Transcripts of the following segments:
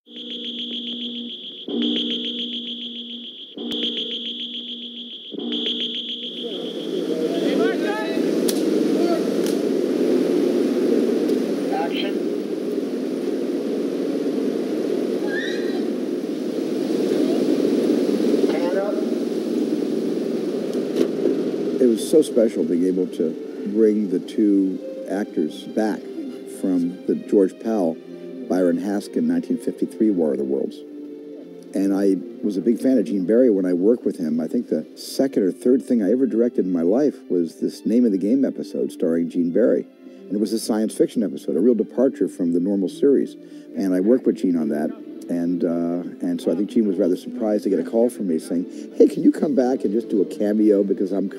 It was so special being able to bring the two actors back from the George Powell, Byron Haskin 1953 War of the Worlds. And I was a big fan of Gene Barry when I worked with him. I think the second or third thing I ever directed in my life was this Name of the Game episode starring Gene Barry. And it was a science fiction episode, a real departure from the normal series. And I worked with Gene on that. And so I think Gene was rather surprised to get a call from me saying, hey, can you come back and just do a cameo? Because I'm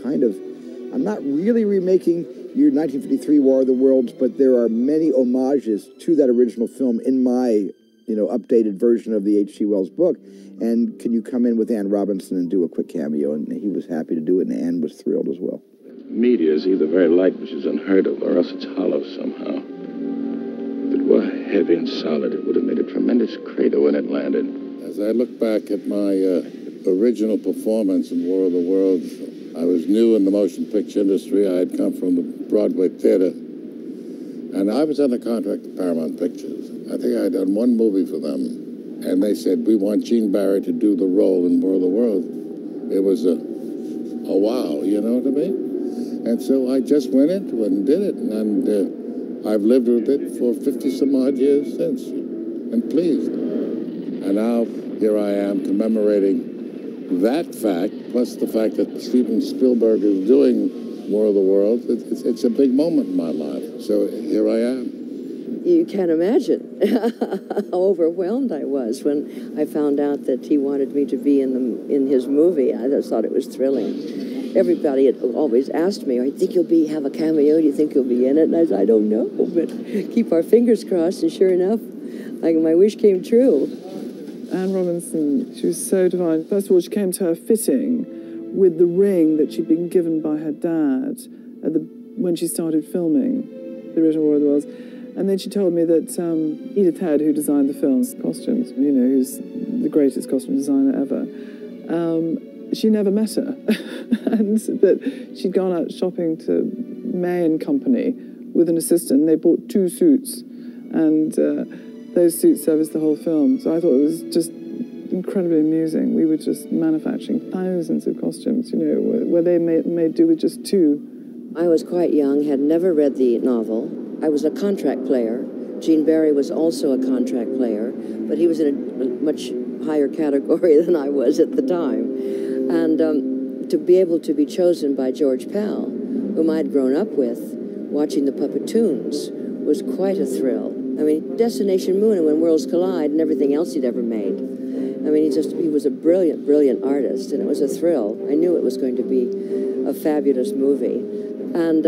not really remaking your 1953 War of the Worlds, but there are many homages to that original film in my, updated version of the H.G. Wells book. And can you come in with Ann Robinson and do a quick cameo? And he was happy to do it, and Ann was thrilled as well. Meteor is either very light, which is unheard of, or else it's hollow somehow. If it were heavy and solid, it would have made a tremendous crater when it landed. As I look back at my original performance in War of the Worlds, I was new in the motion picture industry. I had come from the Broadway theater, and I was under contract to Paramount Pictures. I think I had done one movie for them, and they said, we want Gene Barry to do the role in War of the Worlds. It was a wow, you know what I mean? And so I just went into it and did it, and I've lived with it for 50-some-odd years since, and pleased. And now here I am commemorating that fact, plus the fact that Steven Spielberg is doing War of the Worlds. It's a big moment in my life. So here I am. You can't imagine how overwhelmed I was when I found out that he wanted me to be in his movie. I just thought it was thrilling. Everybody had always asked me, "I think you'll have a cameo? Do you think you'll be in it?" And I said, "I don't know, but keep our fingers crossed." And sure enough, my wish came true. Ann Robinson, she was so divine. First of all, she came to her fitting with the ring that she'd been given by her dad when she started filming the original War of the Worlds. And then she told me that Edith Head, who designed the film's costumes, who's the greatest costume designer ever, she never met her. And that she'd gone out shopping to May and Company with an assistant, and they bought 2 suits. And those suits serviced the whole film. So I thought it was just incredibly amusing. We were just manufacturing thousands of costumes, where they made do with just 2. I was quite young, had never read the novel. I was a contract player. Gene Barry was also a contract player, but he was in a much higher category than I was at the time. And to be able to be chosen by George Powell, whom I'd grown up with, watching the Puppetoons, was quite a thrill. I mean, Destination Moon and When Worlds Collide and everything else he'd ever made. I mean, he was a brilliant, brilliant artist, and it was a thrill. I knew it was going to be a fabulous movie. And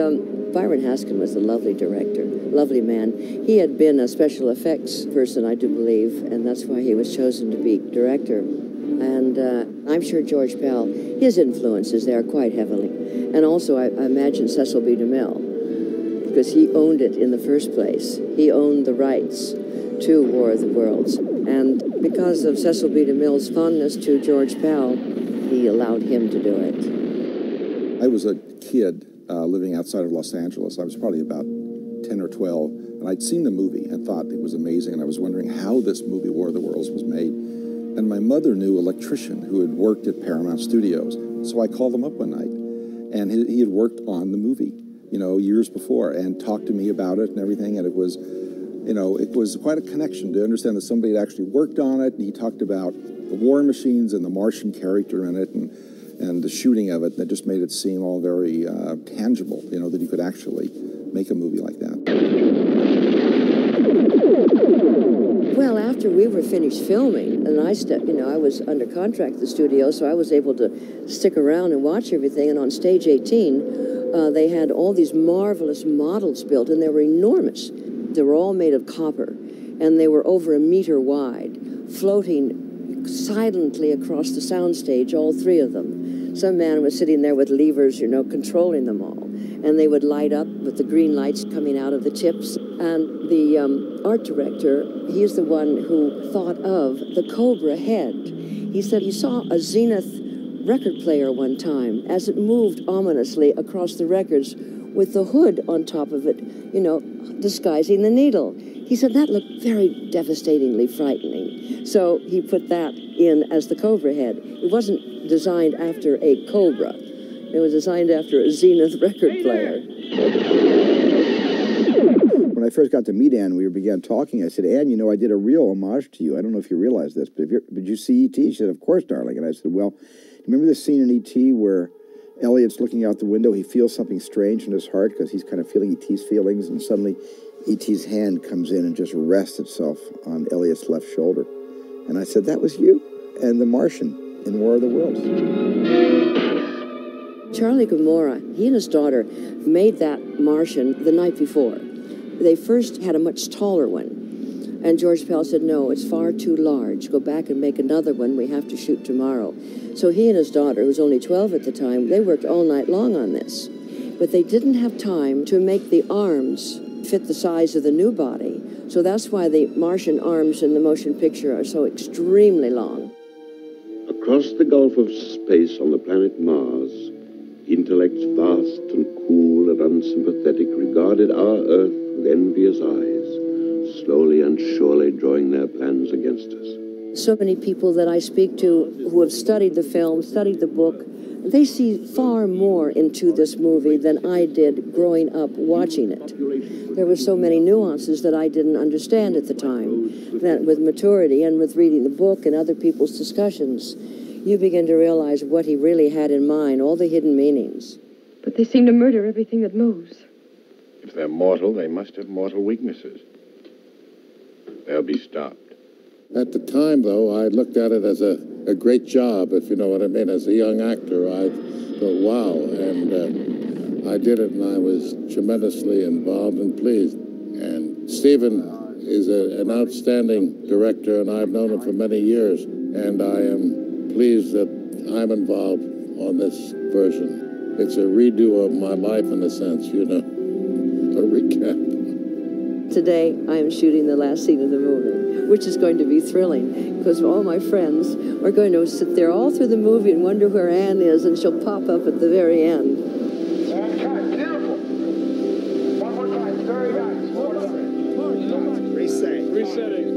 Byron Haskin was a lovely director, lovely man. He had been a special effects person, I do believe, and that's why he was chosen to be director. And I'm sure George Powell, his influences there quite heavily. And also, I imagine Cecil B. DeMille, because he owned it in the first place. He owned the rights to War of the Worlds. And because of Cecil B. DeMille's fondness to George Powell, he allowed him to do it. I was a kid living outside of Los Angeles. I was probably about 10 or 12, and I'd seen the movie and thought it was amazing, and I was wondering how this movie, War of the Worlds, was made. And my mother knew an electrician who had worked at Paramount Studios, so I called him up one night, and he had worked on the movie, years before, and talked to me about it and everything, and it was quite a connection to understand that somebody had actually worked on it, and he talked about the war machines and the Martian character in it, and the shooting of it, and it just made it seem all very tangible, that you could actually make a movie like that. Well, after we were finished filming, and I was under contract at the studio, so I was able to stick around and watch everything, and on stage 18, they had all these marvelous models built, and they were enormous. They were all made of copper, and they were over 1 meter wide, floating silently across the soundstage, all 3 of them. Some man was sitting there with levers, controlling them all. and they would light up with the green lights coming out of the tips. And the art director, he's the one who thought of the Cobra head. He said he saw a Zenith record player one time as it moved ominously across the records with the hood on top of it, you know, disguising the needle. He said that looked very devastatingly frightening. So he put that in as the Cobra head. It wasn't designed after a Cobra. It was designed after a Zenith record player. When I first got to meet Anne, we began talking. I said, Anne, you know, I did a real homage to you. I don't know if you realize this, but did you see E.T.? She said, of course, darling. And I said, well, remember the scene in E.T. where Elliot's looking out the window? He feels something strange in his heart because he's kind of feeling E.T.'s feelings, and suddenly E.T.'s hand comes in and just rests itself on Elliot's left shoulder. And I said, that was you and the Martian in War of the Worlds. Charlie Gomorrah, he and his daughter made that Martian the night before. They first had a much taller one, and George Pell said, no, it's far too large. Go back and make another one. We have to shoot tomorrow. So he and his daughter, who was only 12 at the time, they worked all night long on this. But they didn't have time to make the arms fit the size of the new body. So that's why the Martian arms in the motion picture are so extremely long. Across the gulf of space on the planet Mars, intellects vast and cool and unsympathetic regarded our Earth with envious eyes, slowly and surely drawing their plans against us. So many people that I speak to who have studied the film, studied the book, they see far more into this movie than I did growing up watching it. There were so many nuances that I didn't understand at the time, that with maturity and with reading the book and other people's discussions, you begin to realize what he really had in mind, all the hidden meanings. But they seem to murder everything that moves. If they're mortal, they must have mortal weaknesses. They'll be stopped. At the time, though, I looked at it as a great job, if you know what I mean. As a young actor, I thought, wow. And I did it, and I was tremendously involved and pleased. And Stephen is an outstanding director, and I've known him for many years. And I am pleased that I'm involved on this version. It's a redo of my life, in a sense, you know, a recap. Today, I am shooting the last scene of the movie, which is going to be thrilling, because all my friends are going to sit there all through the movie and wonder where Anne is, and she'll pop up at the very end. Beautiful. One more time. Very nice. Resetting.